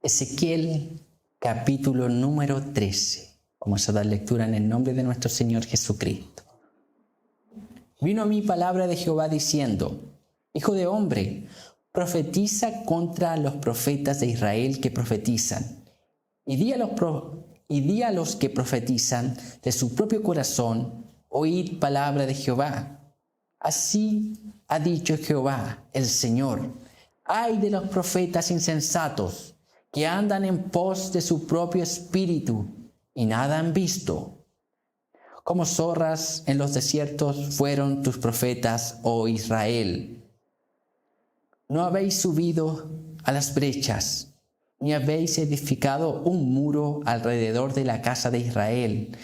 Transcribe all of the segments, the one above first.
Ezequiel capítulo número 13. Vamos a dar lectura en el nombre de nuestro Señor Jesucristo. Vino a mí palabra de Jehová diciendo: Hijo de hombre, profetiza contra los profetas de Israel que profetizan, y di a los que profetizan de su propio corazón: oíd palabra de Jehová. Así ha dicho Jehová, el Señor: ay de los profetas insensatos, que andan en pos de su propio espíritu, y nada han visto. Como zorras en los desiertos fueron tus profetas, oh Israel. No habéis subido a las brechas, ni habéis edificado un muro alrededor de la casa de Israel,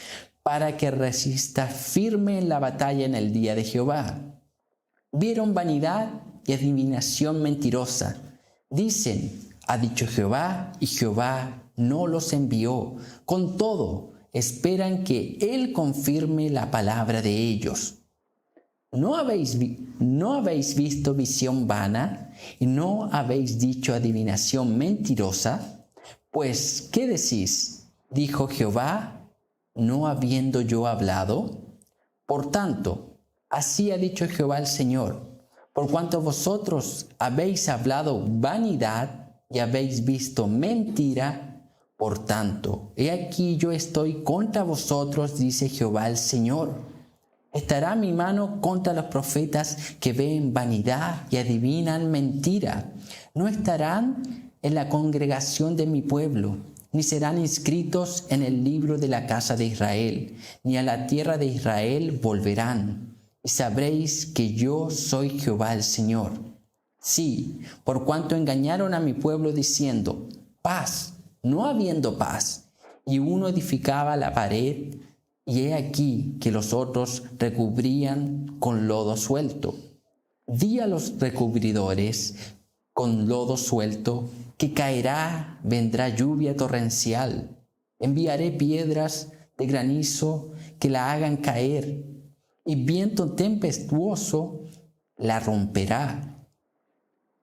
para que resista firme en la batalla en el día de Jehová. Vieron vanidad y adivinación mentirosa. Dicen: ha dicho Jehová, y Jehová no los envió. Con todo, esperan que Él confirme la palabra de ellos. ¿No habéis visto visión vana? ¿Y no habéis dicho adivinación mentirosa? Pues, ¿qué decís? Dijo Jehová, no habiendo yo hablado. Por tanto, así ha dicho Jehová el Señor: por cuanto vosotros habéis hablado vanidad y habéis visto mentira, por tanto, he aquí yo estoy contra vosotros, dice Jehová el Señor. Estará mi mano contra los profetas que ven vanidad y adivinan mentira. No estarán en la congregación de mi pueblo, ni serán inscritos en el libro de la casa de Israel, ni a la tierra de Israel volverán. Y sabréis que yo soy Jehová el Señor. Sí, por cuanto engañaron a mi pueblo diciendo: paz, no habiendo paz, y uno edificaba la pared, y he aquí que los otros recubrían con lodo suelto. Di a los recubridores con lodo suelto que caerá, vendrá lluvia torrencial. Enviaré piedras de granizo que la hagan caer, y viento tempestuoso la romperá.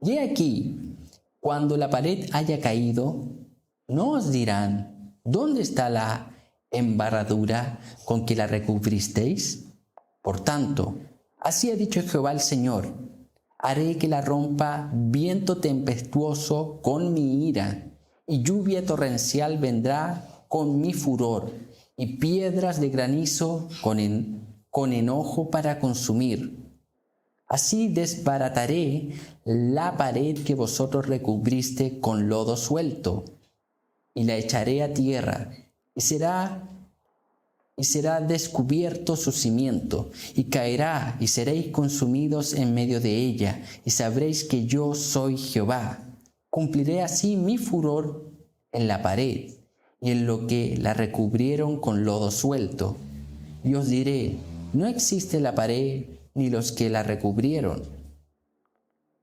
Y he aquí, cuando la pared haya caído, no os dirán: ¿dónde está la embarradura con que la recubristeis? Por tanto, así ha dicho Jehová el Señor: haré que la rompa viento tempestuoso con mi ira, y lluvia torrencial vendrá con mi furor, y piedras de granizo con enojo para consumir. Así desbarataré la pared que vosotros recubriste con lodo suelto, y la echaré a tierra, y será descubierto su cimiento, y caerá, y seréis consumidos en medio de ella, y sabréis que yo soy Jehová. Cumpliré así mi furor en la pared, y en lo que la recubrieron con lodo suelto. Y os diré: no existe la pared, ni los que la recubrieron.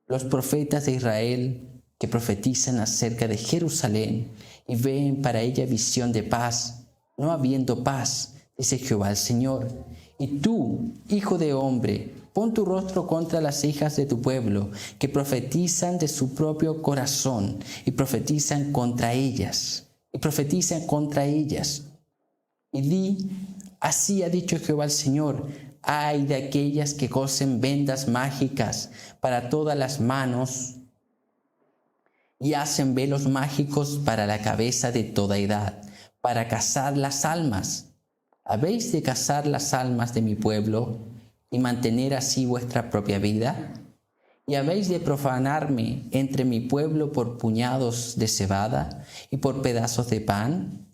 Los profetas de Israel que profetizan acerca de Jerusalén y ven para ella visión de paz, no habiendo paz, dice Jehová el Señor. Y tú, hijo de hombre, pon tu rostro contra las hijas de tu pueblo, que profetizan de su propio corazón, y profetizan contra ellas, y di: así ha dicho Jehová el Señor: ay de aquellas que cosen vendas mágicas para todas las manos y hacen velos mágicos para la cabeza de toda edad, para cazar las almas. ¿Habéis de cazar las almas de mi pueblo y mantener así vuestra propia vida? ¿Y habéis de profanarme entre mi pueblo por puñados de cebada y por pedazos de pan?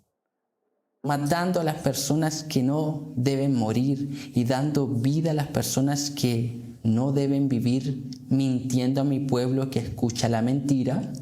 Matando a las personas que no deben morir y dando vida a las personas que no deben vivir, mintiendo a mi pueblo que escucha la mentira.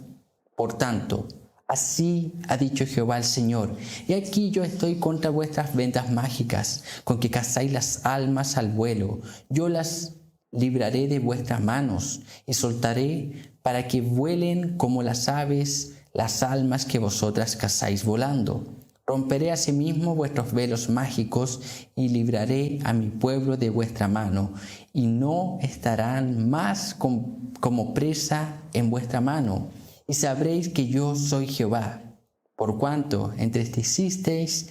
Por tanto, así ha dicho Jehová el Señor: y aquí yo estoy contra vuestras vendas mágicas, con que cazáis las almas al vuelo. Yo las libraré de vuestras manos y soltaré para que vuelen como las aves las almas que vosotras cazáis volando. Romperé asimismo vuestros velos mágicos y libraré a mi pueblo de vuestra mano, y no estarán más como presa en vuestra mano. y sabréis que yo soy Jehová, por cuanto entristecisteis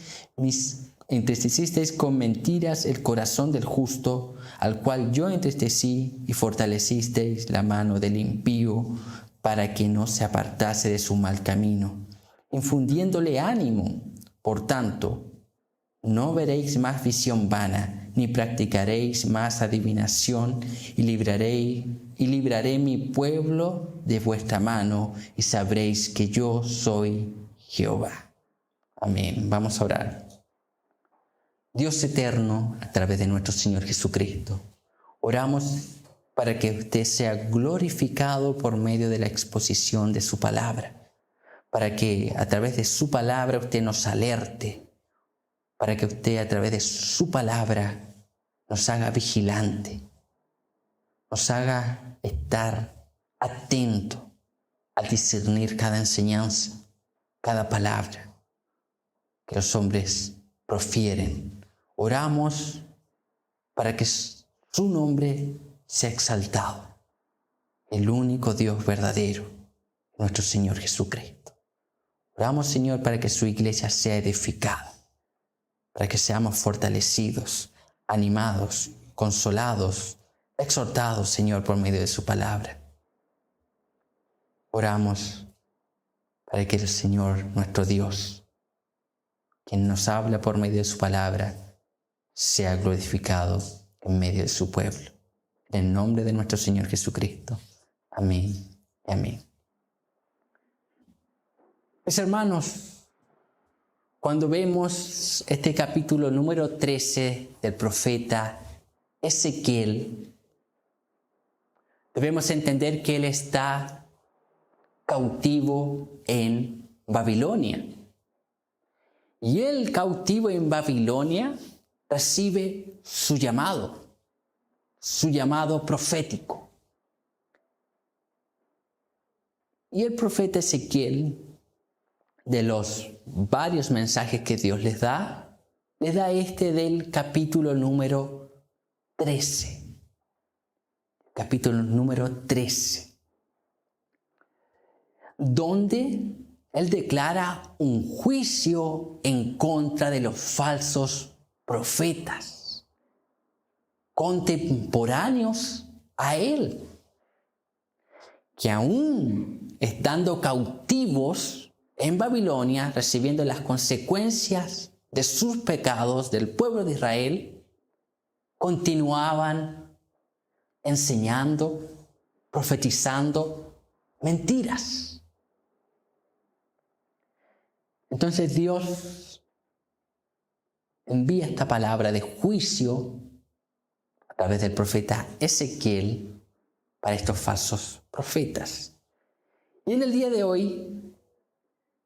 con mentiras el corazón del justo, al cual yo entristecí, y fortalecisteis la mano del impío, para que no se apartase de su mal camino, infundiéndole ánimo. Por tanto, no veréis más visión vana, ni practicaréis más adivinación, y libraré mi pueblo de vuestra mano, y sabréis que yo soy Jehová. Amén. Vamos a orar. Dios eterno, a través de nuestro Señor Jesucristo, oramos para que usted sea glorificado por medio de la exposición de su palabra, para que a través de su palabra usted nos alerte, para que usted a través de su palabra nos haga vigilante, nos haga estar atento al discernir cada enseñanza, cada palabra que los hombres profieren. Oramos para que su nombre sea exaltado, el único Dios verdadero, nuestro Señor Jesucristo. Oramos, Señor, para que su iglesia sea edificada, para que seamos fortalecidos, animados, consolados, exhortados, Señor, por medio de su palabra. Oramos para que el Señor, nuestro Dios, quien nos habla por medio de su palabra, sea glorificado en medio de su pueblo. En el nombre de nuestro Señor Jesucristo. Amén y amén. Mis hermanos, cuando vemos este capítulo número 13 del profeta Ezequiel, debemos entender que él está cautivo en Babilonia. Y el cautivo en Babilonia recibe su llamado profético. Y el profeta Ezequiel, de los varios mensajes que Dios les da este del capítulo número 13. Capítulo número 13. Donde él declara un juicio en contra de los falsos profetas, contemporáneos a él, que aún estando cautivos en Babilonia, recibiendo las consecuencias de sus pecados del pueblo de Israel, continuaban enseñando, profetizando mentiras. Entonces Dios envía esta palabra de juicio a través del profeta Ezequiel para estos falsos profetas. Y en el día de hoy,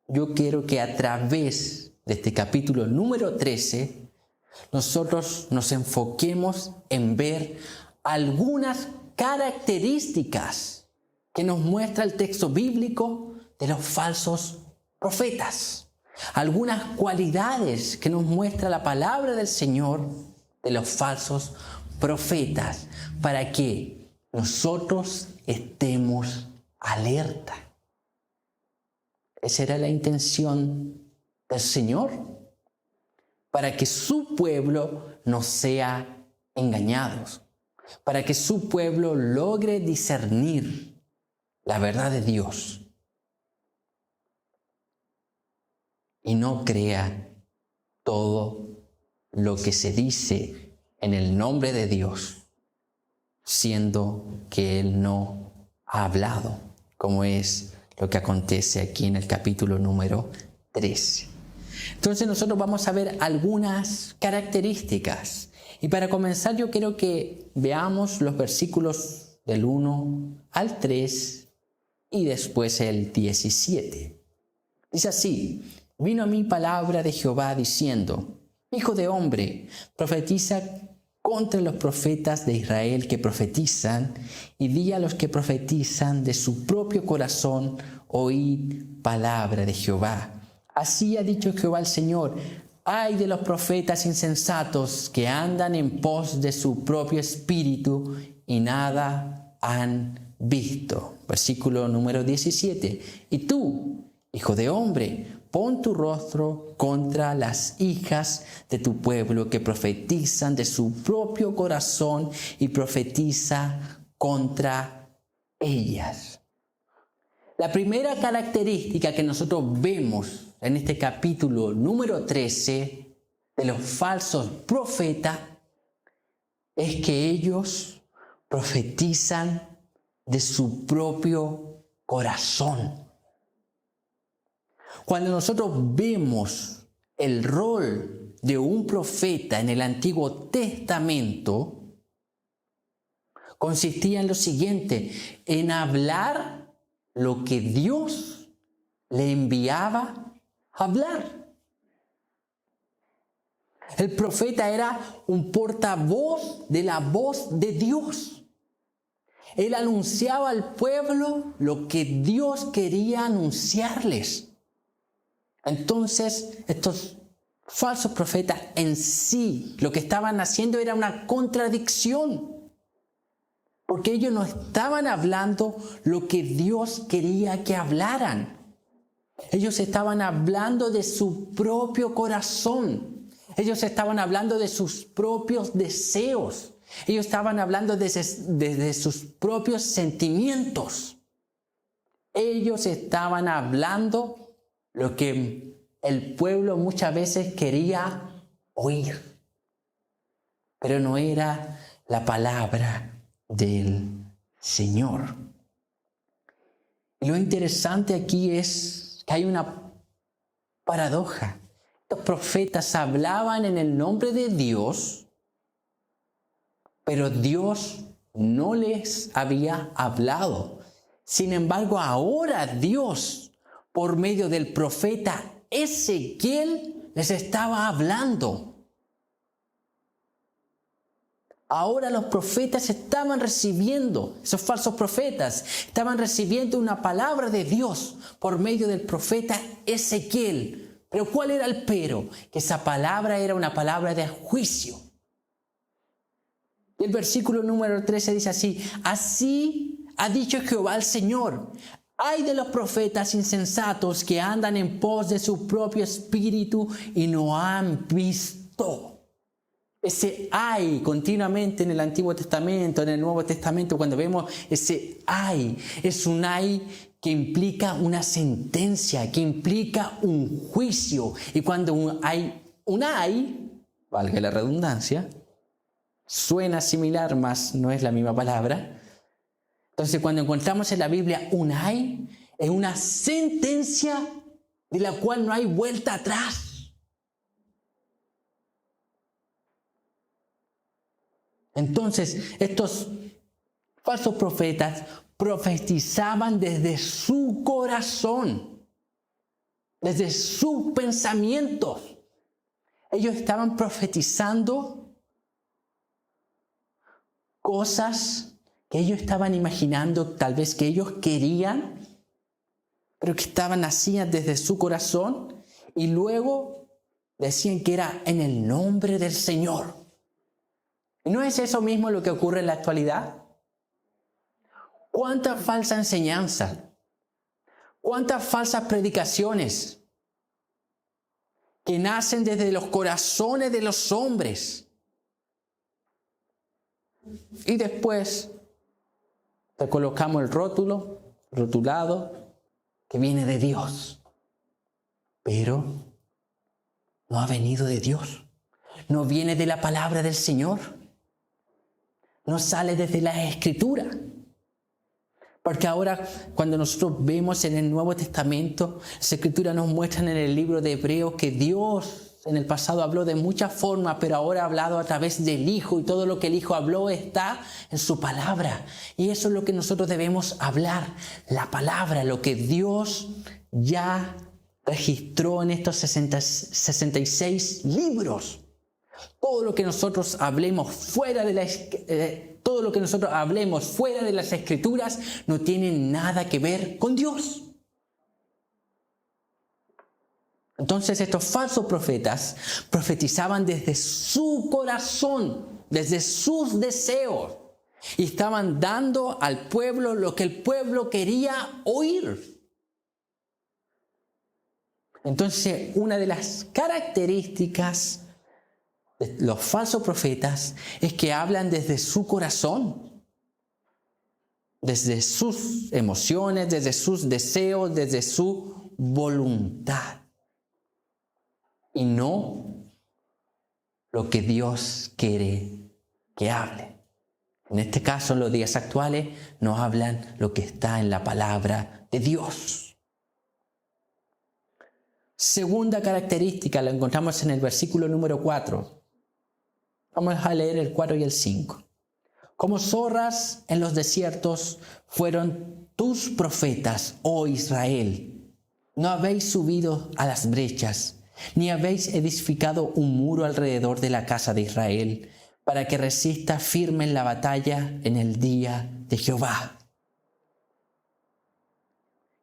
yo quiero que a través de este capítulo número 13, nosotros nos enfoquemos en ver algunas características que nos muestra el texto bíblico de los falsos profetas. Algunas cualidades que nos muestra la palabra del Señor de los falsos profetas, para que nosotros estemos alerta. Esa era la intención del Señor, para que su pueblo no sea engañado, para que su pueblo logre discernir la verdad de Dios y no crea todo lo que se dice en el nombre de Dios, siendo que Él no ha hablado, como es lo que acontece aquí en el capítulo número 13. Entonces nosotros vamos a ver algunas características. Y para comenzar yo quiero que veamos los versículos del 1 al 3 y después el 17. Dice así: vino a mí palabra de Jehová diciendo: Hijo de hombre, profetiza contra los profetas de Israel que profetizan, y di a los que profetizan de su propio corazón: oíd palabra de Jehová. Así ha dicho Jehová el Señor: ay de los profetas insensatos que andan en pos de su propio espíritu y nada han visto. Versículo número 17. Y tú, hijo de hombre, pon tu rostro contra las hijas de tu pueblo que profetizan de su propio corazón y profetiza contra ellas. La primera característica que nosotros vemos en este capítulo número 13 de los falsos profetas es que ellos profetizan de su propio corazón. Cuando nosotros vemos el rol de un profeta en el Antiguo Testamento, consistía en lo siguiente, en hablar lo que Dios le enviaba a hablar. El profeta era un portavoz de la voz de Dios. Él anunciaba al pueblo lo que Dios quería anunciarles. Entonces, estos falsos profetas en sí, lo que estaban haciendo era una contradicción. Porque ellos no estaban hablando lo que Dios quería que hablaran. Ellos estaban hablando de su propio corazón. Ellos estaban hablando de sus propios deseos. Ellos estaban hablando desde sus propios sentimientos. Ellos estaban hablando lo que el pueblo muchas veces quería oír. Pero no era la palabra del Señor. Y lo interesante aquí es que hay una paradoja. Los profetas hablaban en el nombre de Dios, pero Dios no les había hablado. Sin embargo, ahora Dios, por medio del profeta Ezequiel, les estaba hablando. Ahora los profetas estaban recibiendo, esos falsos profetas, estaban recibiendo una palabra de Dios por medio del profeta Ezequiel. Pero ¿cuál era el pero? Que esa palabra era una palabra de juicio. Y el versículo número 13 dice así: así ha dicho Jehová el Señor. Ay de los profetas insensatos que andan en pos de su propio espíritu y no han visto. Ese ay continuamente en el Antiguo Testamento, en el Nuevo Testamento, cuando vemos ese ay, es un ay que implica una sentencia, que implica un juicio. Y cuando hay un ay, valga la redundancia, suena similar, mas no es la misma palabra. Entonces, cuando encontramos en la Biblia un ay, es una sentencia de la cual no hay vuelta atrás. Entonces, estos falsos profetas profetizaban desde su corazón, desde sus pensamientos. Ellos estaban profetizando cosas que ellos estaban imaginando, tal vez que ellos querían, pero que estaban nacidas desde su corazón, y luego decían que era en el nombre del Señor. ¿Y no es eso mismo lo que ocurre en la actualidad? ¿Cuántas falsas enseñanzas? ¿Cuántas falsas predicaciones que nacen desde los corazones de los hombres? Y después te colocamos el rotulado, que viene de Dios. Pero no ha venido de Dios. No viene de la palabra del Señor. No sale desde la Escritura. Porque ahora, cuando nosotros vemos en el Nuevo Testamento, las Escrituras nos muestran en el libro de Hebreos que Dios en el pasado habló de muchas formas, pero ahora ha hablado a través del Hijo, y todo lo que el Hijo habló está en su palabra. Y eso es lo que nosotros debemos hablar, la palabra, lo que Dios ya registró en estos 66 libros. Todo lo que nosotros hablemos fuera de las Escrituras no tiene nada que ver con Dios. Entonces estos falsos profetas profetizaban desde su corazón, desde sus deseos. Y estaban dando al pueblo lo que el pueblo quería oír. Entonces, una de las características de los falsos profetas es que hablan desde su corazón, desde sus emociones, desde sus deseos, desde su voluntad. Y no lo que Dios quiere que hable. En este caso, en los días actuales, nos hablan lo que está en la palabra de Dios. Segunda característica la encontramos en el versículo número 4. Vamos a leer el 4 y el 5. Como zorras en los desiertos fueron tus profetas, oh Israel. No habéis subido a las brechas, ni habéis edificado un muro alrededor de la casa de Israel, para que resista firme en la batalla en el día de Jehová.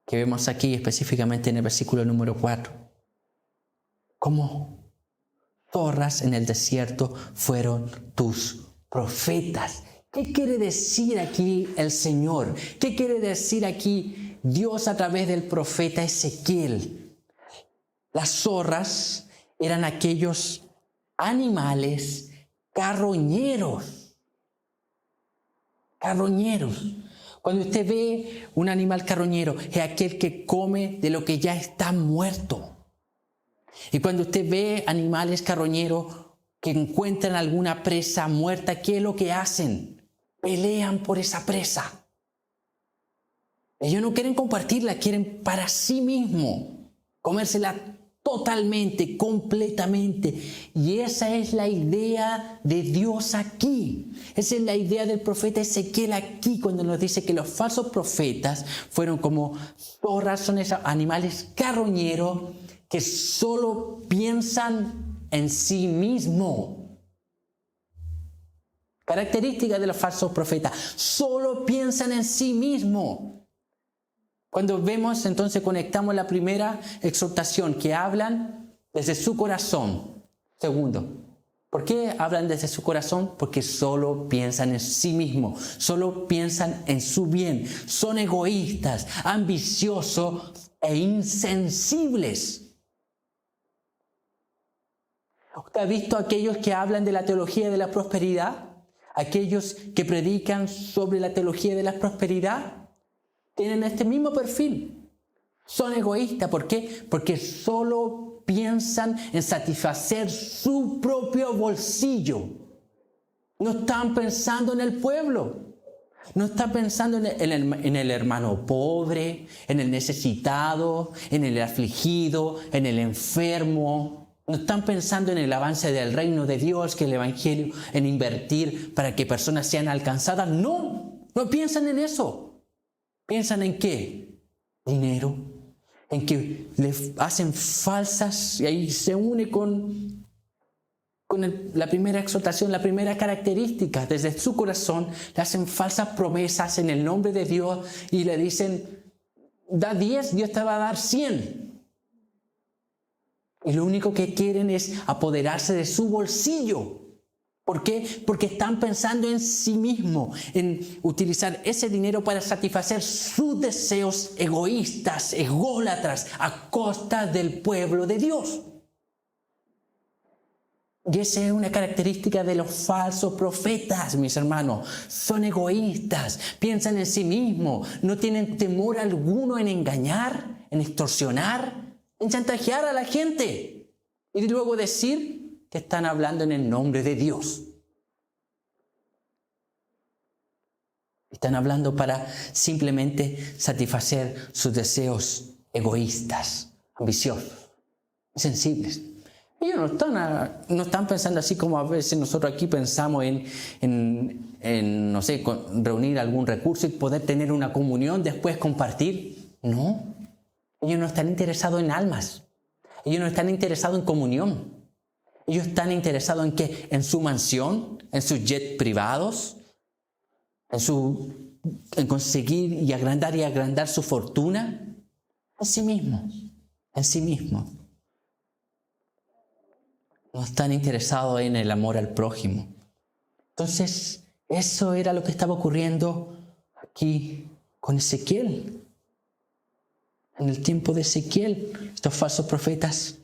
Que vemos aquí específicamente en el versículo número 4. Como zorras en el desierto fueron tus profetas. ¿Qué quiere decir aquí el Señor? ¿Qué quiere decir aquí Dios a través del profeta Ezequiel? Las zorras eran aquellos animales carroñeros. Cuando usted ve un animal carroñero, es aquel que come de lo que ya está muerto. Y cuando usted ve animales carroñeros que encuentran alguna presa muerta, ¿qué es lo que hacen? Pelean por esa presa. Ellos no quieren compartirla, quieren para sí mismos, comérsela totalmente, completamente. Y esa es la idea de Dios aquí. Esa es la idea del profeta Ezequiel aquí, cuando nos dice que los falsos profetas fueron como zorras, son esos animales carroñeros que solo piensan en sí mismos. Característica de los falsos profetas, solo piensan en sí mismos. Cuando vemos, entonces conectamos la primera exhortación, que hablan desde su corazón. Segundo, ¿por qué hablan desde su corazón? Porque solo piensan en sí mismos, solo piensan en su bien. Son egoístas, ambiciosos e insensibles. ¿Usted ha visto a aquellos que hablan de la teología de la prosperidad? Aquellos que predican sobre la teología de la prosperidad tienen este mismo perfil. Son egoístas. ¿Por qué? Porque solo piensan en satisfacer su propio bolsillo. No están pensando en el pueblo. No están pensando en el hermano pobre, en el necesitado, en el afligido, en el enfermo. No están pensando en el avance del reino de Dios, que el evangelio, en invertir para que personas sean alcanzadas. No piensan en eso. ¿Piensan en qué? Dinero. En que les hacen falsas, y ahí se une con la primera exhortación, la primera característica. Desde su corazón le hacen falsas promesas en el nombre de Dios y le dicen, da 10, Dios te va a dar 100. Y lo único que quieren es apoderarse de su bolsillo. ¿Por qué? Porque están pensando en sí mismos, en utilizar ese dinero para satisfacer sus deseos egoístas, ególatras, a costa del pueblo de Dios. Y esa es una característica de los falsos profetas, mis hermanos. Son egoístas, piensan en sí mismos, no tienen temor alguno en engañar, en extorsionar, en chantajear a la gente. Y luego decir que están hablando en el nombre de Dios. Están hablando para simplemente satisfacer sus deseos egoístas, ambiciosos, sensibles. Ellos no están pensando así como a veces nosotros aquí pensamos en no sé, reunir algún recurso y poder tener una comunión, después compartir. No, ellos no están interesados en almas. Ellos no están interesados en comunión. Ellos están interesados en ¿qué? En su mansión, en sus jets privados, en conseguir y agrandar su fortuna, en sí mismos. No están interesados en el amor al prójimo. Entonces, Eso era lo que estaba ocurriendo aquí con Ezequiel. En el tiempo de Ezequiel, estos falsos profetas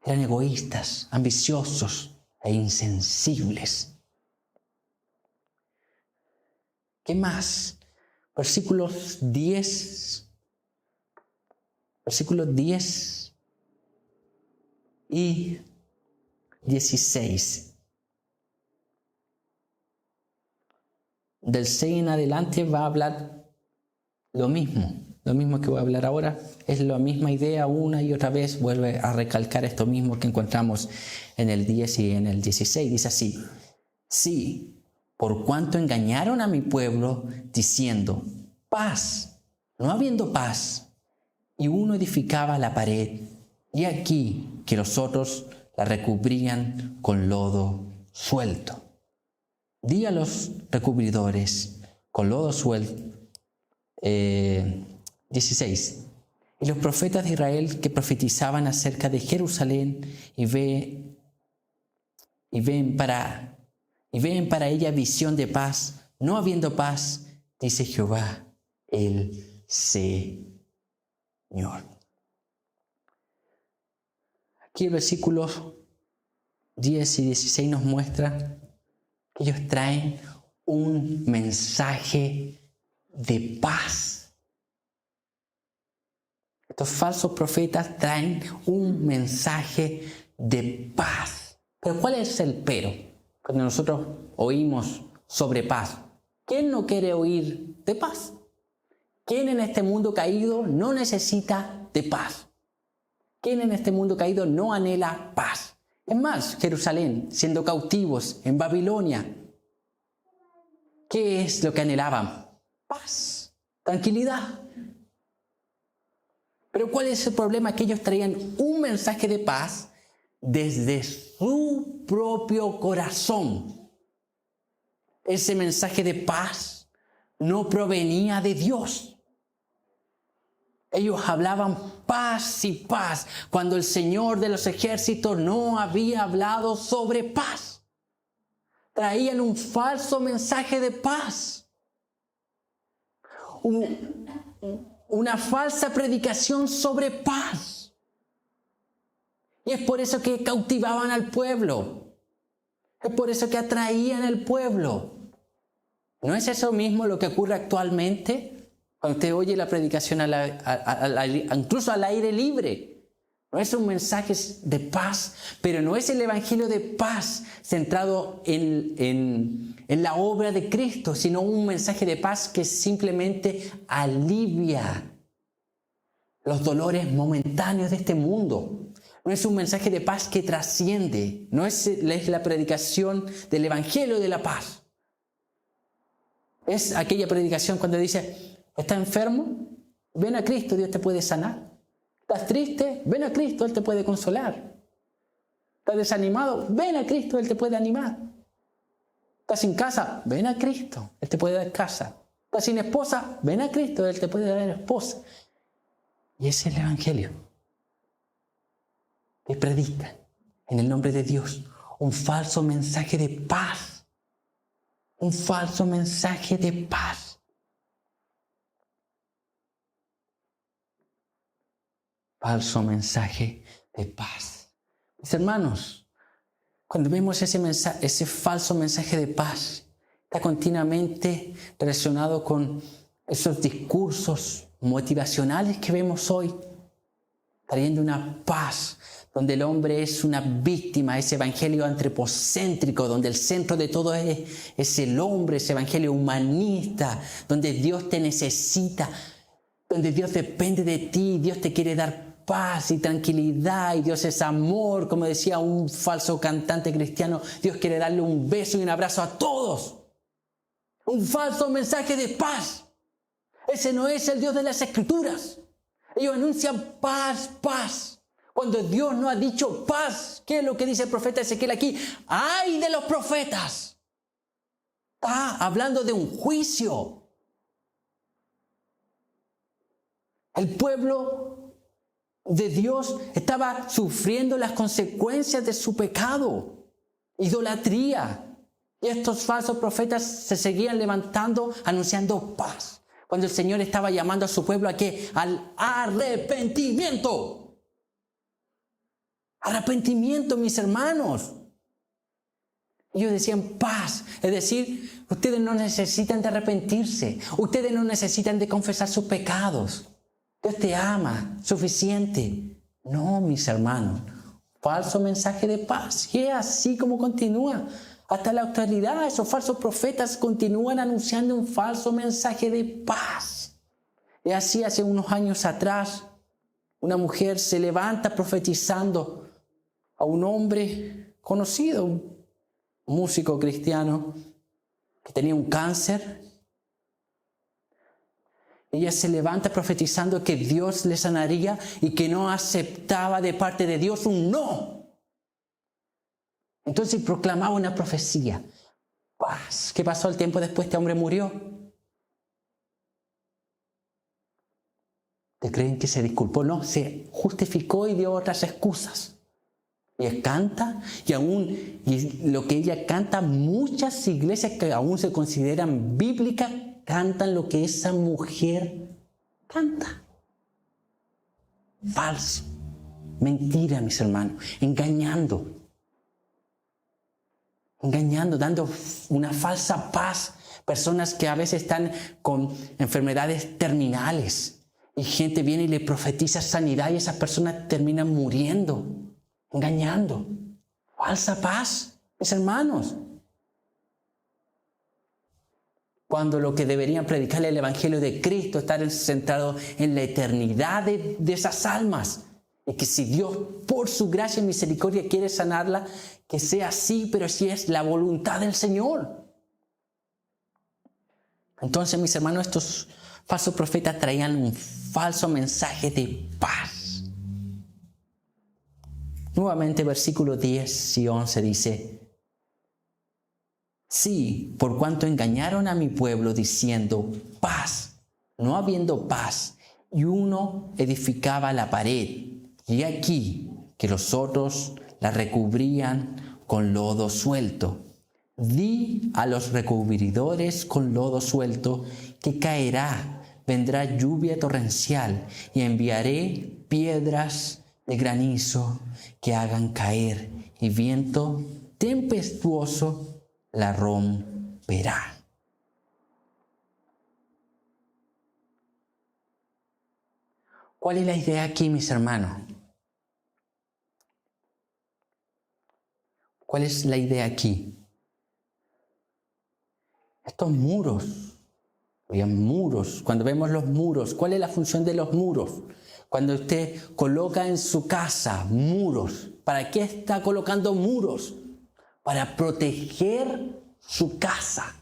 eran egoístas, ambiciosos e insensibles. ¿Qué más? Versículos 10 y 16. Del 6 en adelante va a hablar lo mismo que voy a hablar ahora. Es la misma idea, una y otra vez vuelve a recalcar esto mismo que encontramos en el 10 y en el 16. Dice así: sí, por cuanto engañaron a mi pueblo diciendo paz, no habiendo paz, y uno edificaba la pared, y aquí que los otros la recubrían con lodo suelto. Di a los recubridores con lodo suelto. 16. Y los profetas de Israel que profetizaban acerca de Jerusalén y ven para ella visión de paz, no habiendo paz, dice Jehová el Señor. Aquí el versículo 10 y 16 nos muestra que ellos traen un mensaje de paz. Estos falsos profetas traen un mensaje de paz. Pero ¿cuál es el pero? Cuando nosotros oímos sobre paz, ¿quién no quiere oír de paz? ¿Quién en este mundo caído no necesita de paz? ¿Quién en este mundo caído no anhela paz? Es más, Jerusalén, siendo cautivos en Babilonia, ¿qué es lo que anhelaban? Paz, tranquilidad. Pero ¿cuál es el problema? Que ellos traían un mensaje de paz desde su propio corazón. Ese mensaje de paz no provenía de Dios. Ellos hablaban paz y paz cuando el Señor de los ejércitos no había hablado sobre paz. Traían un falso mensaje de paz. Una falsa predicación sobre paz. Y es por eso que cautivaban al pueblo. Es por eso que atraían al pueblo. ¿No es eso mismo lo que ocurre actualmente? Cuando usted oye la predicación incluso al aire libre. No es un mensaje de paz, pero no es el evangelio de paz centrado en la obra de Cristo, sino un mensaje de paz que simplemente alivia los dolores momentáneos de este mundo. No es un mensaje de paz que trasciende, no es la predicación del evangelio de la paz. Es aquella predicación cuando dice: ¿estás enfermo? Ven a Cristo, Dios te puede sanar. ¿Estás triste? Ven a Cristo, Él te puede consolar. ¿Estás desanimado? Ven a Cristo, Él te puede animar. ¿Estás sin casa? Ven a Cristo, Él te puede dar casa. ¿Estás sin esposa? Ven a Cristo, Él te puede dar esposa. Y ese es el evangelio que predican en el nombre de Dios. Un falso mensaje de paz. Un falso mensaje de paz. Falso mensaje de paz. Mis hermanos, cuando vemos ese falso mensaje de paz, está continuamente relacionado con esos discursos motivacionales que vemos hoy, trayendo una paz donde el hombre es una víctima, ese evangelio antropocéntrico, donde el centro de todo es el hombre, ese evangelio humanista, donde Dios te necesita, donde Dios depende de ti, Dios te quiere dar paz y tranquilidad, y Dios es amor, como decía un falso cantante cristiano, Dios quiere darle un beso y un abrazo a todos. Un falso mensaje de paz. Ese no es el Dios de las Escrituras. Ellos anuncian paz, paz. Cuando Dios no ha dicho paz, ¿qué es lo que dice el profeta Ezequiel aquí? ¡Ay de los profetas! Está hablando de un juicio. El pueblo de Dios estaba sufriendo las consecuencias de su pecado, idolatría. Y estos falsos profetas se seguían levantando, anunciando paz. Cuando el Señor estaba llamando a su pueblo ¿a qué? Al arrepentimiento. Arrepentimiento, mis hermanos. Ellos decían paz. Es decir, ustedes no necesitan de arrepentirse. Ustedes no necesitan de confesar sus pecados. Dios te ama, suficiente. No, mis hermanos. Falso mensaje de paz. Y es así como continúa. Hasta la actualidad, esos falsos profetas continúan anunciando un falso mensaje de paz. Y así hace unos años atrás, una mujer se levanta profetizando a un hombre conocido, un músico cristiano, que tenía un cáncer. Ella se levanta profetizando que Dios le sanaría y que no aceptaba de parte de Dios un no. Entonces proclamaba una profecía. Paz. ¿Qué pasó al tiempo después? Este hombre murió. ¿Te creen que se disculpó? No, se justificó y dio otras excusas. Ella canta y lo que ella canta, muchas iglesias que aún se consideran bíblicas, cantan lo que esa mujer canta. Falso. Mentira, mis hermanos. Engañando, dando una falsa paz. Personas que a veces están con enfermedades terminales y gente viene y le profetiza sanidad y esas personas terminan muriendo, engañando. Falsa paz, mis hermanos. Cuando lo que deberían predicar el Evangelio de Cristo, estar centrado en la eternidad de esas almas. Y que si Dios, por su gracia y misericordia, quiere sanarla, que sea así, pero si es la voluntad del Señor. Entonces, mis hermanos, estos falsos profetas traían un falso mensaje de paz. Nuevamente, versículos 10 y 11 dice: sí, por cuanto engañaron a mi pueblo diciendo paz, no habiendo paz, y uno edificaba la pared, y aquí que los otros la recubrían con lodo suelto. Di a los recubridores con lodo suelto que caerá, vendrá lluvia torrencial, y enviaré piedras de granizo que hagan caer, y viento tempestuoso la romperá. ¿Cuál es la idea aquí, mis hermanos? ¿Cuál es la idea aquí? Estos muros, cuando vemos los muros, ¿cuál es la función de los muros? Cuando usted coloca en su casa muros, ¿para qué está colocando muros? Para proteger su casa.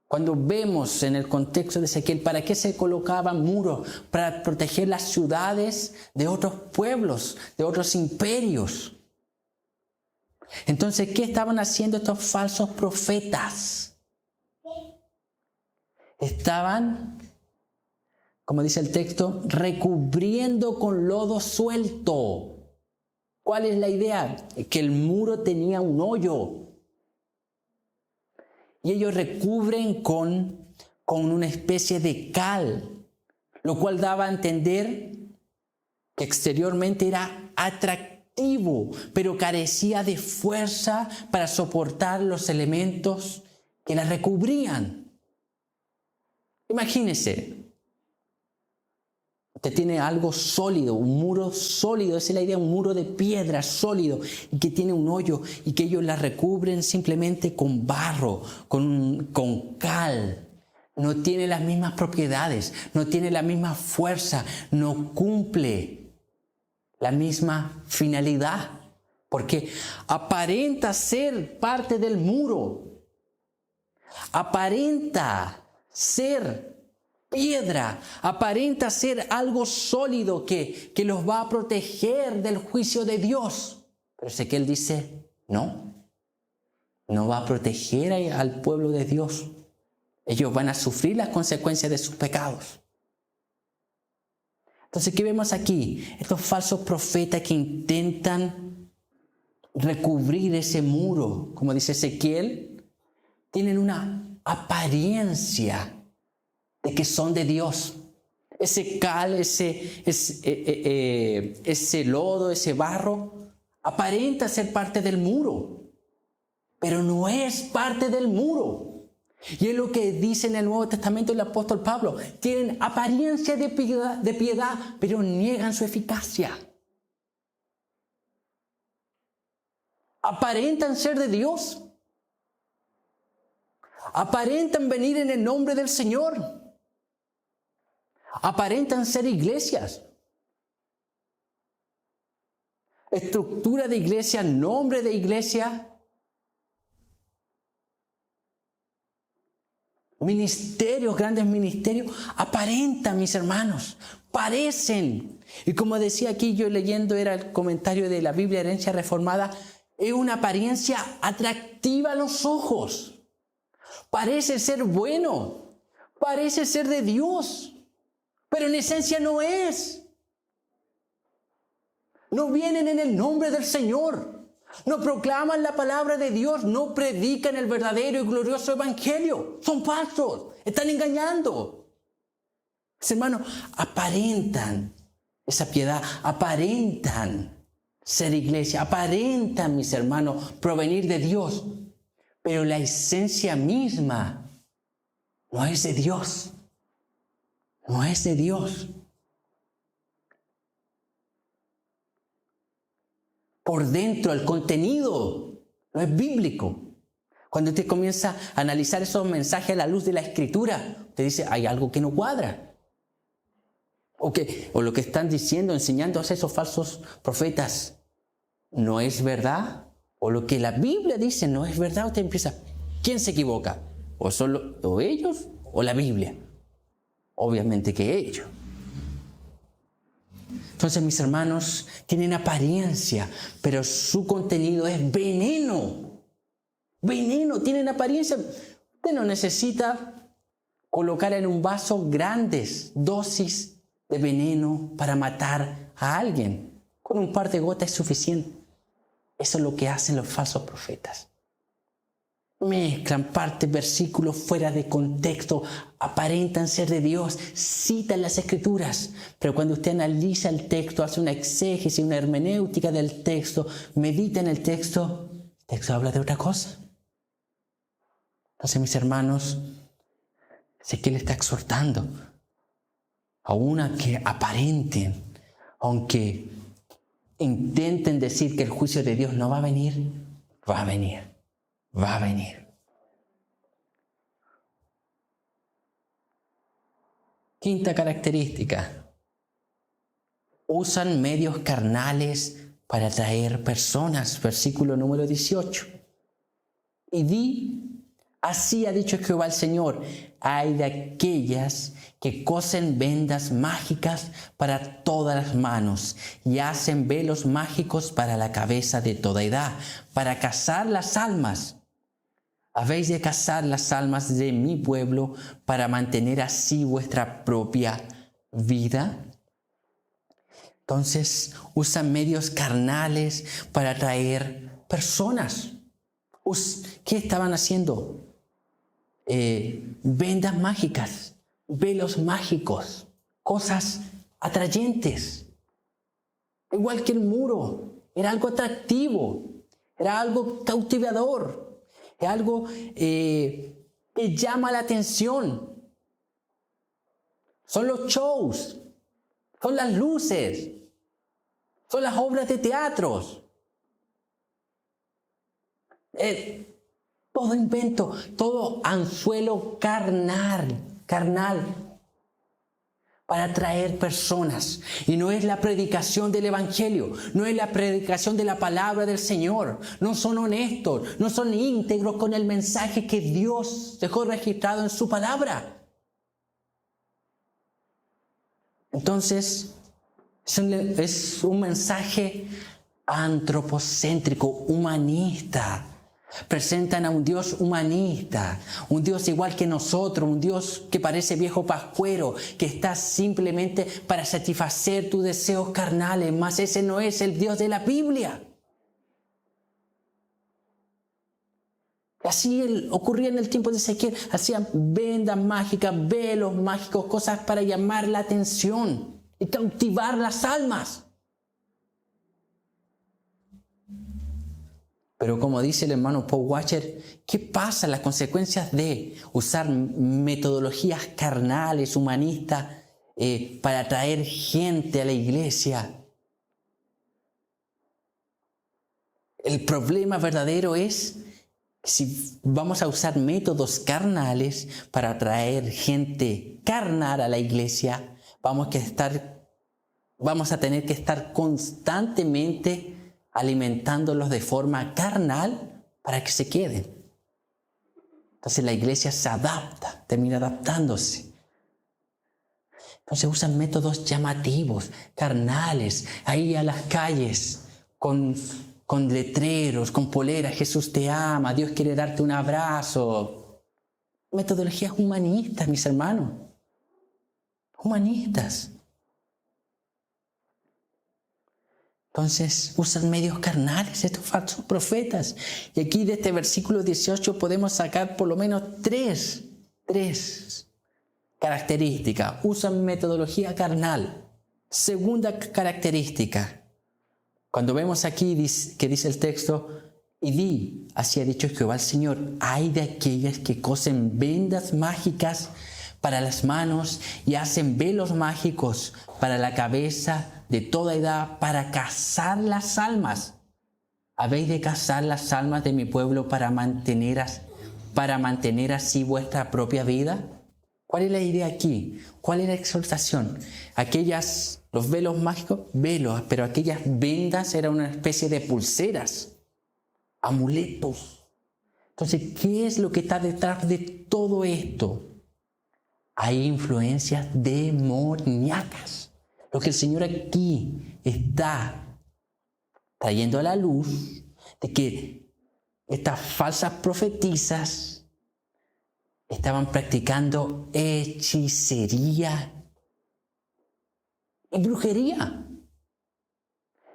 Cuando vemos en el contexto de Ezequiel, ¿para qué se colocaban muros? Para proteger las ciudades de otros pueblos, de otros imperios. Entonces, ¿qué estaban haciendo estos falsos profetas? Estaban, como dice el texto, recubriendo con lodo suelto. ¿Cuál es la idea? Que el muro tenía un hoyo. Y ellos recubren con una especie de cal, lo cual daba a entender que exteriormente era atractivo, pero carecía de fuerza para soportar los elementos que la recubrían. Imagínese, usted tiene algo sólido, un muro sólido, esa es la idea, un muro de piedra sólido y que tiene un hoyo y que ellos la recubren simplemente con barro, con cal. No tiene las mismas propiedades, no tiene la misma fuerza, no cumple la misma finalidad, porque aparenta ser parte del muro, aparenta ser piedra, aparenta ser algo sólido que los va a proteger del juicio de Dios. Pero Ezequiel dice, no va a proteger al pueblo de Dios. Ellos van a sufrir las consecuencias de sus pecados. Entonces, ¿qué vemos aquí? Estos falsos profetas que intentan recubrir ese muro, como dice Ezequiel, tienen una apariencia de que son de Dios. Ese cal, ese lodo, ese barro, aparenta ser parte del muro, pero no es parte del muro. Y es lo que dice en el Nuevo Testamento el apóstol Pablo. Tienen apariencia de piedad, pero niegan su eficacia. Aparentan ser de Dios. Aparentan venir en el nombre del Señor. Aparentan ser iglesias. Estructura de iglesia, nombre de iglesia. Ministerios, grandes ministerios, aparentan, mis hermanos, parecen. Y como decía aquí, yo leyendo, era el comentario de la Biblia Herencia Reformada, es una apariencia atractiva a los ojos. Parece ser bueno, parece ser de Dios, pero en esencia no es. No vienen en el nombre del Señor. No proclaman la palabra de Dios, no predican el verdadero y glorioso evangelio. Son falsos, están engañando. Mis hermanos, aparentan esa piedad, aparentan ser iglesia, aparentan, mis hermanos, provenir de Dios. Pero la esencia misma no es de Dios. No es de Dios. Por dentro, el contenido no es bíblico. Cuando usted comienza a analizar esos mensajes a la luz de la Escritura, usted dice, hay algo que no cuadra. O lo que están diciendo, enseñando a esos falsos profetas, no es verdad. O lo que la Biblia dice no es verdad. Usted empieza, ¿quién se equivoca? ¿O ellos o la Biblia? Obviamente que ellos. Entonces, mis hermanos, tienen apariencia, pero su contenido es veneno. Veneno, tienen apariencia. Usted no necesita colocar en un vaso grandes dosis de veneno para matar a alguien. Con un par de gotas es suficiente. Eso es lo que hacen los falsos profetas. Mezclan partes, versículos fuera de contexto, aparentan ser de Dios, citan las Escrituras, pero cuando usted analiza el texto, hace una exégesis, una hermenéutica del texto, medita en el texto habla de otra cosa. Entonces, mis hermanos, Ezequiel está exhortando aún a que aparenten, aunque intenten decir que el juicio de Dios no va a venir, va a venir. Va a venir. Quinta característica. Usan medios carnales para atraer personas. Versículo número 18. Y di, así ha dicho Jehová el Señor, hay de aquellas que cosen vendas mágicas para todas las manos y hacen velos mágicos para la cabeza de toda edad, para cazar las almas. Habéis de cazar las almas de mi pueblo para mantener así vuestra propia vida. Entonces usan medios carnales para atraer personas. ¿Qué estaban haciendo? Vendas mágicas, velos mágicos, cosas atrayentes. Igual que el muro, era algo atractivo, era algo cautivador. Es algo que llama la atención. Son los shows, son las luces, son las obras de teatros. Todo invento, todo anzuelo carnal, para atraer personas. Y no es la predicación del Evangelio, no es la predicación de la palabra del Señor. No son honestos, no son íntegros con el mensaje que Dios dejó registrado en su palabra. Entonces, es un mensaje antropocéntrico, humanista. Presentan a un Dios humanista, un Dios igual que nosotros, un Dios que parece viejo pascuero, que está simplemente para satisfacer tus deseos carnales, mas ese no es el Dios de la Biblia. Así ocurría en el tiempo de Ezequiel. Hacían vendas mágicas, velos mágicos, cosas para llamar la atención y cautivar las almas. Pero como dice el hermano Paul Washer, ¿qué pasa? Las consecuencias de usar metodologías carnales, humanistas, para atraer gente a la iglesia. El problema verdadero es si vamos a usar métodos carnales para atraer gente carnal a la iglesia, vamos a tener que estar constantemente alimentándolos de forma carnal para que se queden. Entonces la iglesia se adapta, termina adaptándose. Entonces usan métodos llamativos, carnales, ahí a las calles, con letreros, con poleras, Jesús te ama, Dios quiere darte un abrazo. Metodologías humanistas, mis hermanos. Humanistas. Entonces usan medios carnales estos falsos profetas. Y aquí de este versículo 18 podemos sacar por lo menos tres características. Usan metodología carnal. Segunda característica. Cuando vemos aquí que dice el texto, y di, así ha dicho Jehová el Señor, ay de aquellas que cosen vendas mágicas para las manos y hacen velos mágicos para la cabeza de toda edad para cazar las almas. ¿Habéis de cazar las almas de mi pueblo para mantener así vuestra propia vida? ¿Cuál es la idea aquí? ¿Cuál es la exhortación? Los velos mágicos, velos, pero aquellas vendas eran una especie de pulseras, amuletos. Entonces, ¿qué es lo que está detrás de todo esto? Hay influencias demoníacas. Lo que el Señor aquí está trayendo a la luz de que estas falsas profetisas estaban practicando hechicería y brujería.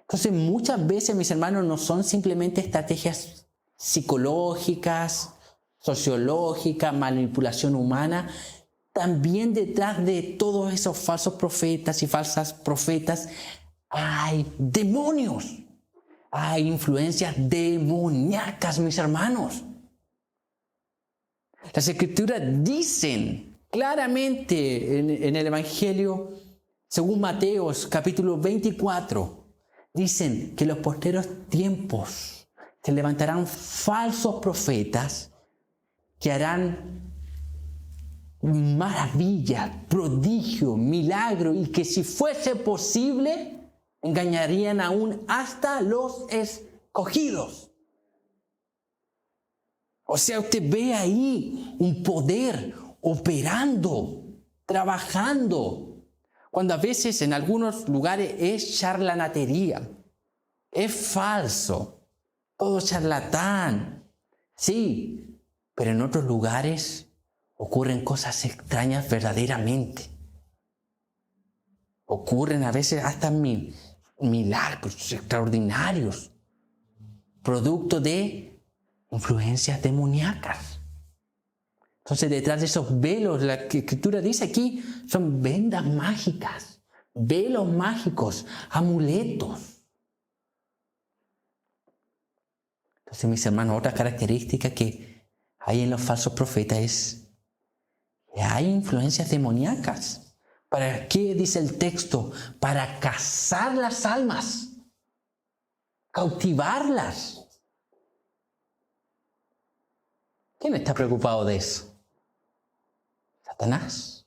Entonces muchas veces, mis hermanos, no son simplemente estrategias psicológicas, sociológicas, manipulación humana. También detrás de todos esos falsos profetas y falsas profetas hay demonios. Hay influencias demoníacas, mis hermanos. Las Escrituras dicen claramente en el Evangelio, según Mateo, capítulo 24, dicen que en los postreros tiempos se levantarán falsos profetas que harán maravillas, prodigios, milagros, y que si fuese posible, engañarían aún hasta los escogidos. O sea, usted ve ahí un poder operando, trabajando, cuando a veces en algunos lugares es charlatanería, es falso, todo charlatán, sí, pero en otros lugares ocurren cosas extrañas verdaderamente. Ocurren a veces hasta milagros extraordinarios, producto de influencias demoníacas. Entonces, detrás de esos velos, la Escritura dice aquí, son vendas mágicas, velos mágicos, amuletos. Entonces, mis hermanos, otra característica que hay en los falsos profetas es que hay influencias demoníacas. ¿Para qué dice el texto? Para cazar las almas, cautivarlas. ¿Quién está preocupado de eso? Satanás.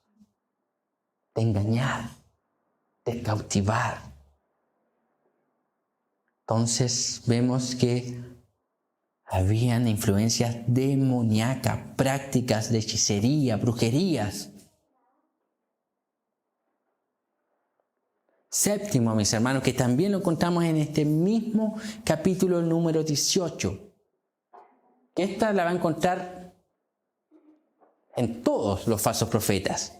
De engañar, de cautivar. Entonces vemos que habían influencias demoníacas, prácticas de hechicería, brujerías. Séptimo, mis hermanos, que también lo encontramos en este mismo capítulo número 18. Que esta la va a encontrar en todos los falsos profetas.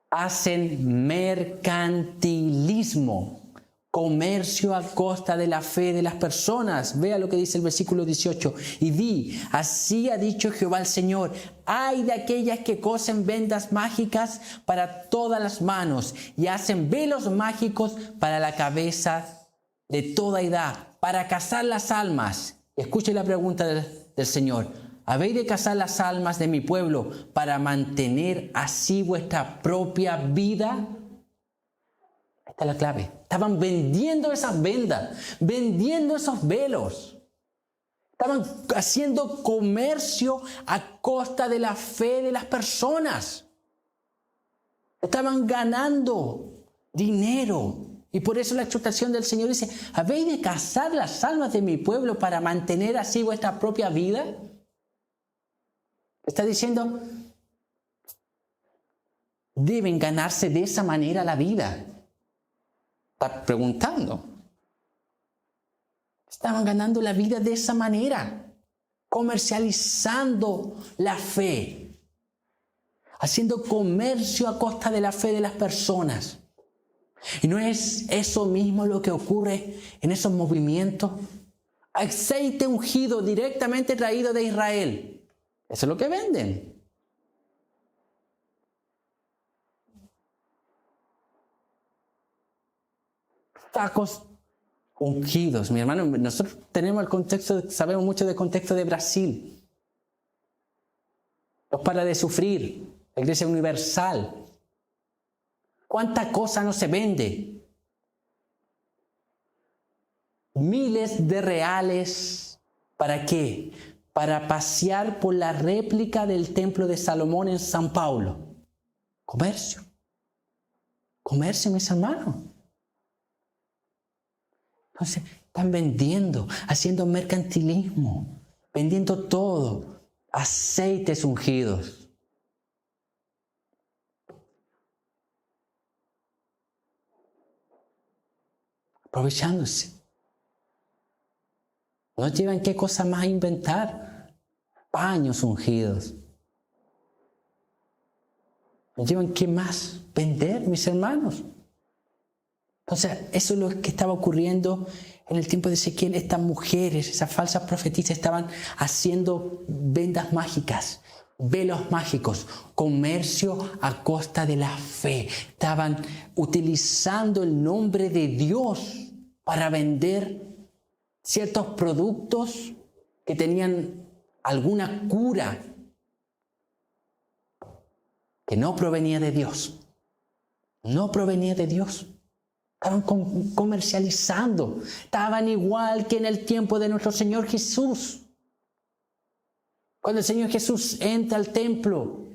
Hacen mercantilismo comercio a costa de la fe de las personas. Vea lo que dice el versículo 18. Y di, así ha dicho Jehová el Señor, ay de aquellas que cosen vendas mágicas para todas las manos y hacen velos mágicos para la cabeza de toda edad, para cazar las almas. Escuche la pregunta del Señor. ¿Habéis de cazar las almas de mi pueblo para mantener así vuestra propia vida? Esta es la clave. Estaban vendiendo esas vendas, vendiendo esos velos. Estaban haciendo comercio a costa de la fe de las personas. Estaban ganando dinero. Y por eso la exhortación del Señor dice, ¿habéis de cazar las almas de mi pueblo para mantener así vuestra propia vida? Está diciendo, deben ganarse de esa manera la vida. Está preguntando. Estaban ganando la vida de esa manera, comercializando la fe, haciendo comercio a costa de la fe de las personas. ¿Y no es eso mismo lo que ocurre en esos movimientos? Aceite ungido directamente traído de Israel. Eso es lo que venden. Tacos ungidos. Mi hermano, nosotros tenemos el contexto, sabemos mucho del contexto de Brasil. Los para de sufrir, la Iglesia Universal. ¿Cuánta cosa no se vende? Miles de reales. ¿Para qué? Para pasear por la réplica del Templo de Salomón en San Paulo. Comercio. Comercio, mis hermanos. Entonces, están vendiendo, haciendo mercantilismo, vendiendo todo, aceites ungidos. Aprovechándose. No llevan qué cosa más inventar. Paños ungidos. No llevan qué más vender, mis hermanos. Entonces, eso es lo que estaba ocurriendo en el tiempo de Ezequiel. Estas mujeres, esas falsas profetisas, estaban haciendo vendas mágicas, velos mágicos, comercio a costa de la fe. Estaban utilizando el nombre de Dios para vender ciertos productos que tenían alguna cura que no provenía de Dios. No provenía de Dios. Estaban comercializando. Estaban igual que en el tiempo de nuestro Señor Jesús. Cuando el Señor Jesús entra al templo,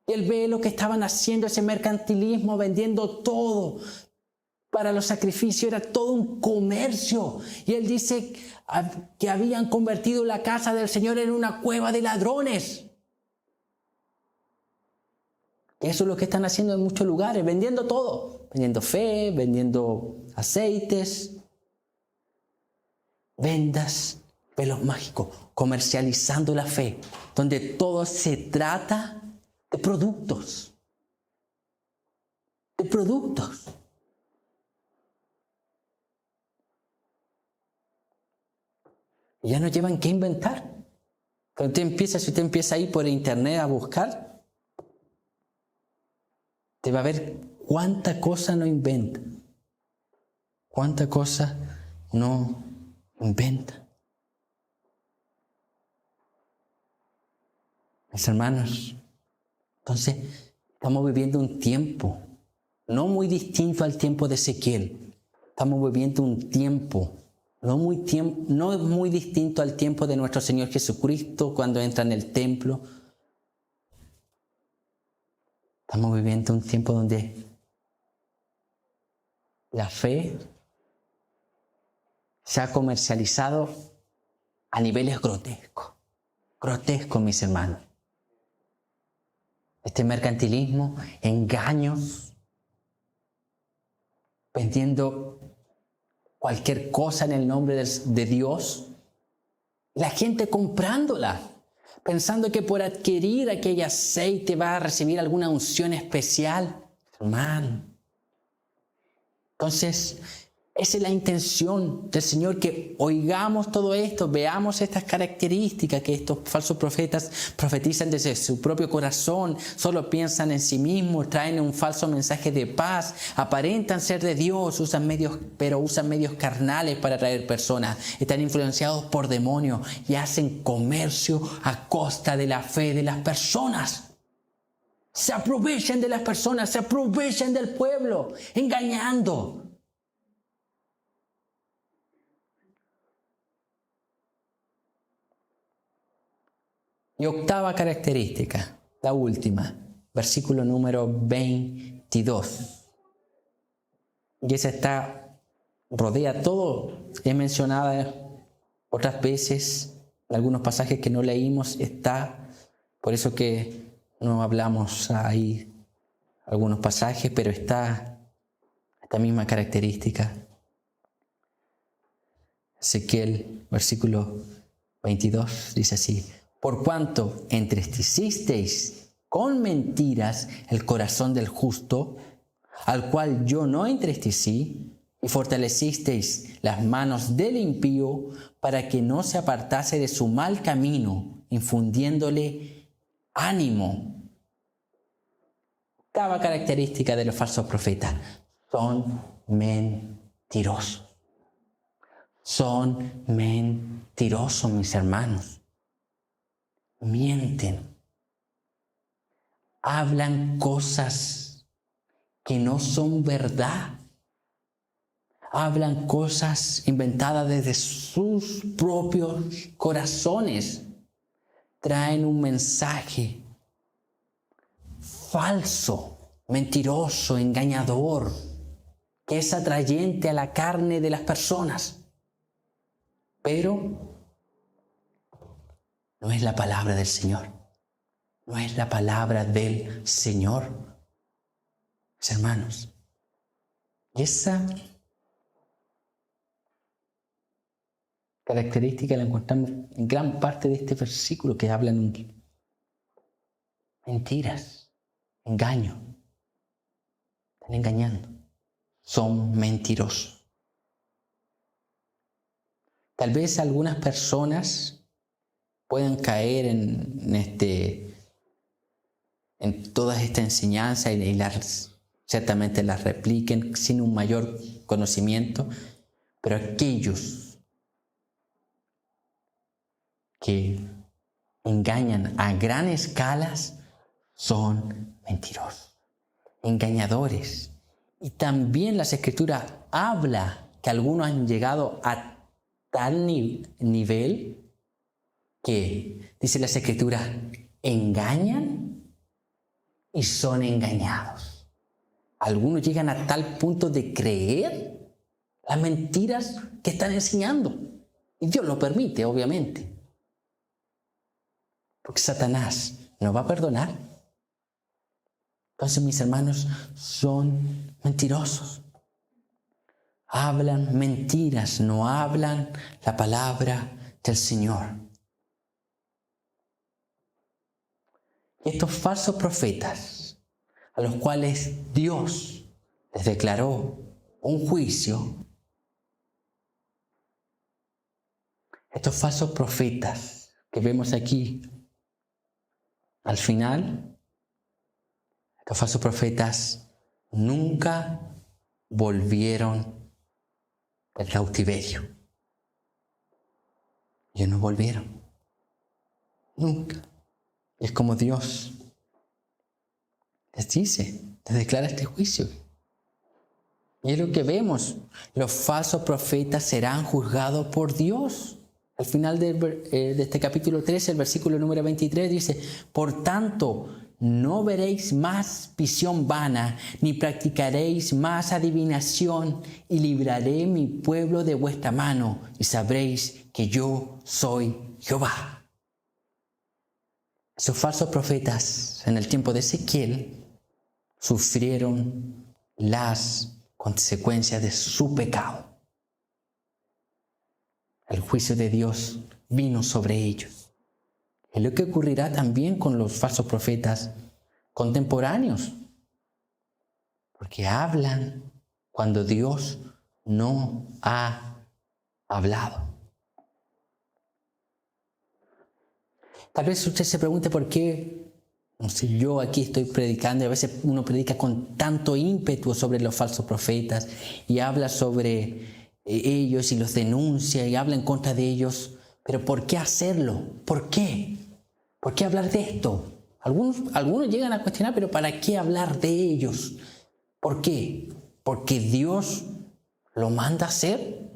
y él ve lo que estaban haciendo, ese mercantilismo, vendiendo todo para los sacrificios, era todo un comercio. Y él dice que habían convertido la casa del Señor en una cueva de ladrones. Eso es lo que están haciendo en muchos lugares, vendiendo todo. Vendiendo fe, vendiendo aceites, vendas, velos mágicos, comercializando la fe, donde todo se trata de productos. De productos. Y ya no llevan qué inventar. Cuando si usted empieza a ir por internet a buscar, te va a ver cuánta cosa no inventa. Cuánta cosa no inventa. Mis hermanos, entonces estamos viviendo un tiempo no muy distinto al tiempo de Ezequiel. Estamos viviendo un tiempo no muy distinto al tiempo de nuestro Señor Jesucristo cuando entra en el templo. Estamos viviendo un tiempo donde la fe se ha comercializado a niveles grotescos. Grotescos, mis hermanos. Este mercantilismo, engaños, vendiendo cualquier cosa en el nombre de Dios. La gente comprándola, pensando que por adquirir aquel aceite va a recibir alguna unción especial. Hermano. Entonces, Esa es la intención del Señor, que oigamos todo esto, veamos estas características que estos falsos profetas profetizan desde su propio corazón, solo piensan en sí mismos, traen un falso mensaje de paz, aparentan ser de Dios, pero usan medios carnales para atraer personas, están influenciados por demonios y hacen comercio a costa de la fe de las personas. Se aprovechan de las personas, se aprovechan del pueblo, engañando. Y octava característica, la última, versículo número 22. Y esa rodea todo, es mencionada otras veces, en algunos pasajes que no leímos, por eso que no hablamos ahí algunos pasajes, pero está esta misma característica. Ezequiel, versículo 22, dice así: por cuanto entristecisteis con mentiras el corazón del justo, al cual yo no entristecí, y fortalecisteis las manos del impío para que no se apartase de su mal camino, infundiéndole ánimo. Octava característica de los falsos profetas: son mentirosos. Son mentirosos, mis hermanos. Mienten, hablan cosas que no son verdad, hablan cosas inventadas desde sus propios corazones, traen un mensaje falso, mentiroso, engañador, que es atrayente a la carne de las personas, pero no es la palabra del Señor. No es la palabra del Señor, mis hermanos. Y esa característica la encontramos en gran parte de este versículo, que hablan mentiras, engaño. Están engañando. Son mentirosos. Tal vez algunas personas pueden caer en toda esta enseñanza y ciertamente las repliquen sin un mayor conocimiento, pero aquellos que engañan a gran escala son mentirosos, engañadores. Y también las Escrituras habla que algunos han llegado a tal nivel que, dice las Escrituras, engañan y son engañados. Algunos llegan a tal punto de creer las mentiras que están enseñando. Y Dios lo permite, obviamente. Porque Satanás no va a perdonar. Entonces, mis hermanos, son mentirosos. Hablan mentiras, no hablan la palabra del Señor. Y estos falsos profetas, a los cuales Dios les declaró un juicio, estos falsos profetas que vemos aquí, al final, estos falsos profetas nunca volvieron del cautiverio. Ellos no volvieron. Nunca. Es como Dios les dice, les declara este juicio. Y es lo que vemos. Los falsos profetas serán juzgados por Dios. Al final de este capítulo 13, el versículo número 23 dice: por tanto, no veréis más visión vana, ni practicaréis más adivinación, y libraré mi pueblo de vuestra mano, y sabréis que yo soy Jehová. Esos falsos profetas en el tiempo de Ezequiel sufrieron las consecuencias de su pecado. El juicio de Dios vino sobre ellos. Es lo que ocurrirá también con los falsos profetas contemporáneos. Porque hablan cuando Dios no ha hablado. Tal vez usted se pregunte por qué, no sé, yo aquí estoy predicando y a veces uno predica con tanto ímpetu sobre los falsos profetas y habla sobre ellos y los denuncia y habla en contra de ellos. Pero ¿por qué hacerlo? ¿Por qué? ¿Por qué hablar de esto? Algunos llegan a cuestionar, pero ¿para qué hablar de ellos? ¿Por qué? Porque Dios lo manda a hacer.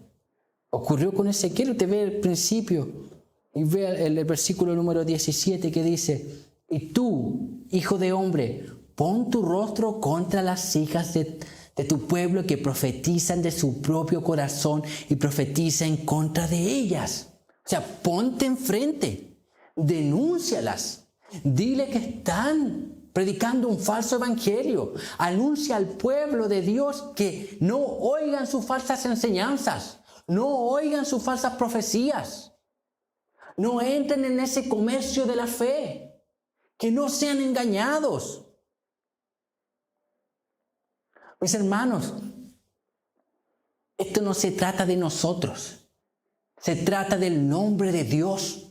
Ocurrió con Ezequiel, usted ve el principio y ve el versículo número 17 que dice: y tú, hijo de hombre, pon tu rostro contra las hijas de tu pueblo que profetizan de su propio corazón y profetiza en contra de ellas. O sea, ponte enfrente, denúncialas, dile que están predicando un falso evangelio, anuncia al pueblo de Dios que no oigan sus falsas enseñanzas, no oigan sus falsas profecías, no entren en ese comercio de la fe, que no sean engañados. Mis hermanos, esto no se trata de nosotros, se trata del nombre de Dios.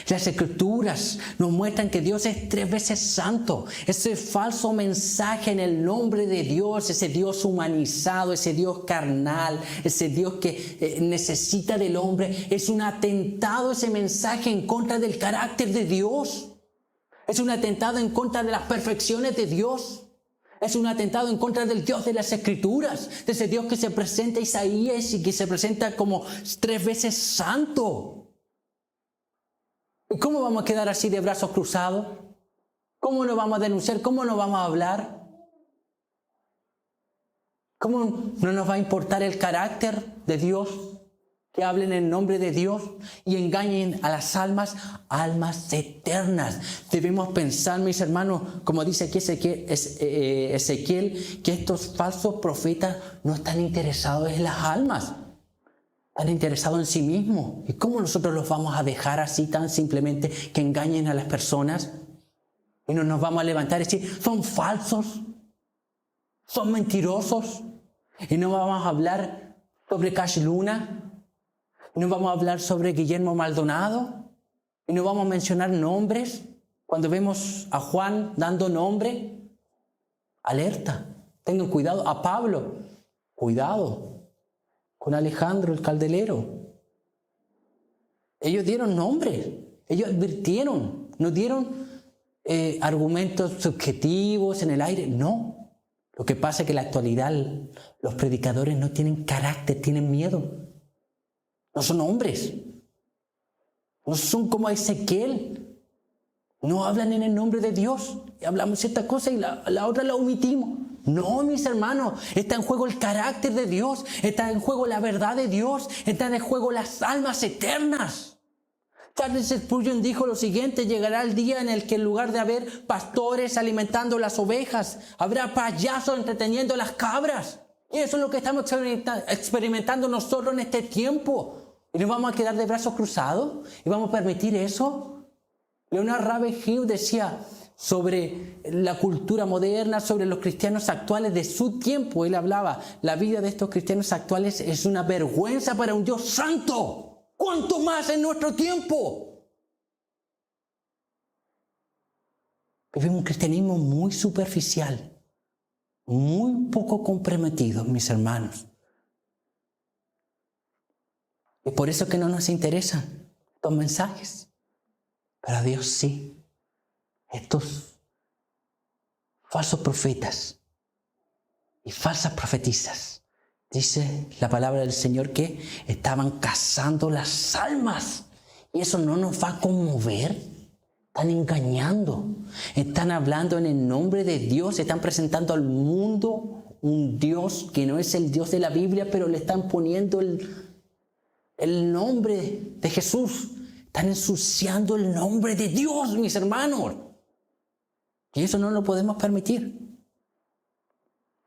Las Escrituras nos muestran que Dios es 3 veces santo. Ese falso mensaje en el nombre de Dios, ese Dios humanizado, ese Dios carnal, ese Dios que necesita del hombre, es un atentado, ese mensaje en contra del carácter de Dios. Es un atentado en contra de las perfecciones de Dios. Es un atentado en contra del Dios de las Escrituras, de ese Dios que se presenta a Isaías y que se presenta como 3 veces santo. ¿Y cómo vamos a quedar así de brazos cruzados? ¿Cómo nos vamos a denunciar? ¿Cómo nos vamos a hablar? ¿Cómo no nos va a importar el carácter de Dios? Que hablen en nombre de Dios y engañen a las almas eternas. Debemos pensar, mis hermanos, como dice aquí Ezequiel, que estos falsos profetas no están interesados en las almas. Están interesados en sí mismos. ¿Y cómo nosotros los vamos a dejar así tan simplemente que engañen a las personas? Y no nos vamos a levantar y decir, son falsos, son mentirosos. Y no vamos a hablar sobre Cash Luna. Y no vamos a hablar sobre Guillermo Maldonado. Y no vamos a mencionar nombres. Cuando vemos a Juan dando nombre, alerta, tengan cuidado. A Pablo, cuidado. Con Alejandro el Caldelero. Ellos dieron nombres, ellos advirtieron, no dieron argumentos subjetivos en el aire, no. Lo que pasa es que en la actualidad los predicadores no tienen carácter, tienen miedo. No son hombres, no son como Ezequiel, no hablan en el nombre de Dios. Y hablamos cierta cosa y la otra la omitimos. No, mis hermanos, está en juego el carácter de Dios, está en juego la verdad de Dios, está en juego las almas eternas. Charles Spurgeon dijo lo siguiente: llegará el día en el que en lugar de haber pastores alimentando las ovejas, habrá payasos entreteniendo las cabras. Y eso es lo que estamos experimentando nosotros en este tiempo. ¿Y nos vamos a quedar de brazos cruzados? ¿Y vamos a permitir eso? Leonard Ravenhill decía sobre la cultura moderna, sobre los cristianos actuales de su tiempo. Él hablaba, la vida de estos cristianos actuales es una vergüenza para un Dios santo. ¿Cuánto más en nuestro tiempo? Vivimos un cristianismo muy superficial, muy poco comprometido, mis hermanos. Y por eso que no nos interesan estos mensajes. Pero a Dios sí. Estos falsos profetas y falsas profetisas, dice la palabra del Señor, que estaban cazando las almas. Y eso no nos va a conmover. Están engañando, están hablando en el nombre de Dios, están presentando al mundo un Dios que no es el Dios de la Biblia, pero le están poniendo el nombre de Jesús. Están ensuciando el nombre de Dios, mis hermanos. Y eso no lo podemos permitir.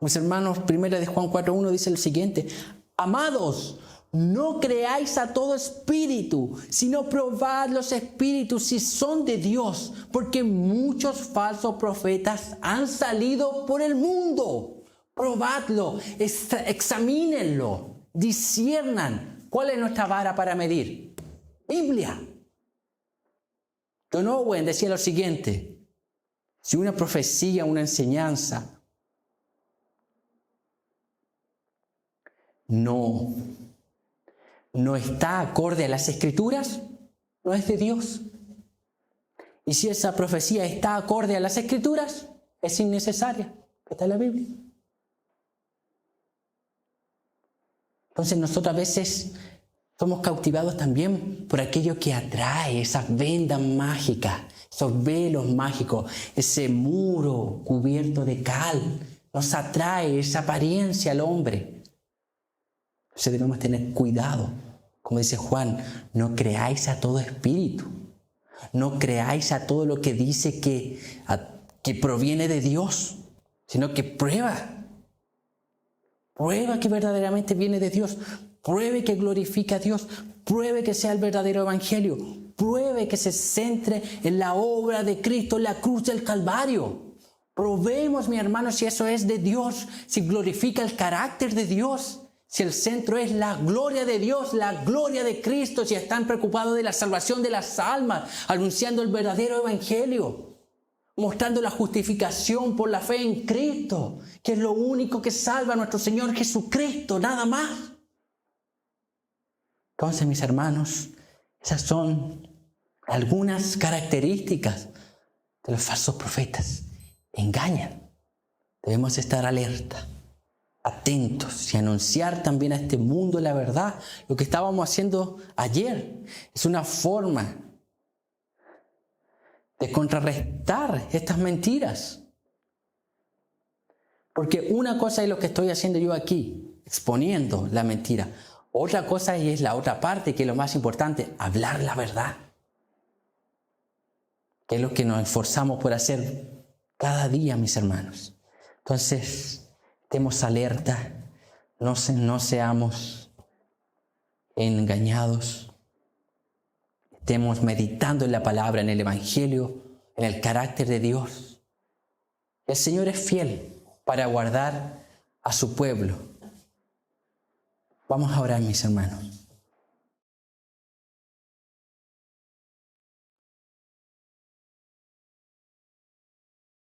Mis hermanos, 1 de Juan 4:1 dice el siguiente: amados, no creáis a todo espíritu, sino probad los espíritus si son de Dios, porque muchos falsos profetas han salido por el mundo. Probadlo, examínenlo. disciernan cuál es nuestra vara para medir. Biblia. John Owen decía lo siguiente: si una profecía, una enseñanza no está acorde a las Escrituras, no es de Dios. Y si esa profecía está acorde a las Escrituras, es innecesaria. Está en la Biblia. Entonces nosotros a veces somos cautivados también por aquello que atrae, esas vendas mágicas, esos velos mágicos, ese muro cubierto de cal. Nos atrae esa apariencia al hombre. Entonces debemos tener cuidado. Como dice Juan, no creáis a todo espíritu. No creáis a todo lo que dice que proviene de Dios, sino que prueba que verdaderamente viene de Dios. Pruebe que glorifica a Dios. Pruebe que sea el verdadero evangelio. Pruebe que se centre en la obra de Cristo en la cruz del Calvario. Probemos, mi hermano, si eso es de Dios, si glorifica el carácter de Dios, si el centro es la gloria de Dios, la gloria de Cristo, si están preocupados de la salvación de las almas, anunciando el verdadero evangelio, mostrando la justificación por la fe en Cristo, que es lo único que salva a nuestro Señor Jesucristo, nada más. Entonces, mis hermanos, esas son algunas características de los falsos profetas. Engañan. Debemos estar alerta, atentos y anunciar también a este mundo la verdad. Lo que estábamos haciendo ayer es una forma de contrarrestar estas mentiras. Porque una cosa es lo que estoy haciendo yo aquí, exponiendo la mentira. Otra cosa es la otra parte, que es lo más importante, hablar la verdad. Que es lo que nos esforzamos por hacer cada día, mis hermanos. Entonces, estemos alerta, no seamos engañados. Estemos meditando en la palabra, en el evangelio, en el carácter de Dios. El Señor es fiel para guardar a su pueblo. Vamos a orar, mis hermanos.